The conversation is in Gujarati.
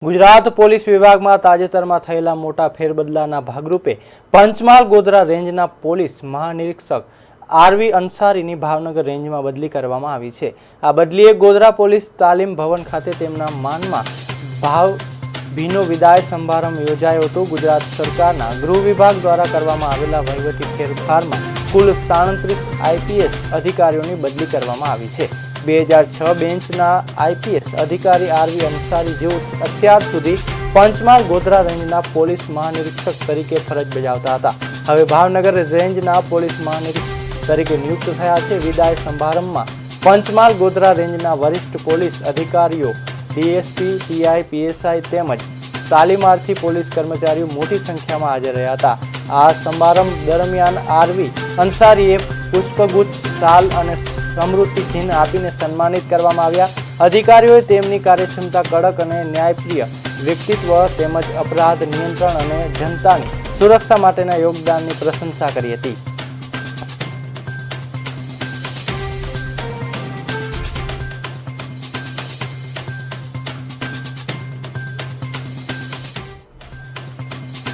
ગુજરાત પોલીસ વિભાગમાં તાજેતરમાં થયેલા મોટા ફેરબદલાના ભાગરૂપે પંચમહાલ ગોધરા રેન્જના પોલીસ મહાનિરીક્ષક આરવી અંસારીની ભાવનગર રેન્જમાં બદલી કરવામાં આવી છે। આ બદલીએ ગોધરા પોલીસ તાલીમ ભવન ખાતે તેમના માનમાં ભાવભીનો વિદાય સમારંભ યોજાયો હતો। ગુજરાત સરકારના ગૃહ વિભાગ દ્વારા કરવામાં આવેલા વહીવટી ફેરફારમાં કુલ 37 આઈપીએસ અધિકારીઓની બદલી કરવામાં આવી છે। 2006 બેન્ચના આઈપીએસ અધિકારી આરવી અંસારી જેઓ અત્યાર સુધી પંચમહાલ ગોધરા રેન્જના પોલીસ મહાનિરીક્ષક તરીકે ફરજ બજાવતા હતા, હવે ભાવનગર રેન્જના પોલીસ મહાનિરીક્ષક તરીકે નિયુક્ત થયા છે। વિદાય સમારંભમાં પંચમહાલ ગોધરા રેન્જના વરિષ્ઠ પોલીસ અધિકારીઓ, ડીએસપી, પીઆઈ, પીએસઆઈ તેમજ તાલીમાર્થી પોલીસ કર્મચારીઓ મોટી સંખ્યામાં હાજર રહ્યા હતા। આ સમારંભ દરમિયાન આરવી અંસારીએ પુષ્પગુચ્છ, શાલ અને સ્મૃતિ ચિહ્ન આપીને સન્માનિત કરવામાં આવ્યા। અધિકારીઓએ તેમની કાર્યક્ષમતા, કડક અને ન્યાયપ્રિય વ્યક્તિત્વ તેમજ અપરાધ નિયંત્રણ અને જનતાની સુરક્ષા માટેના યોગદાનની પ્રશંસા કરી હતી।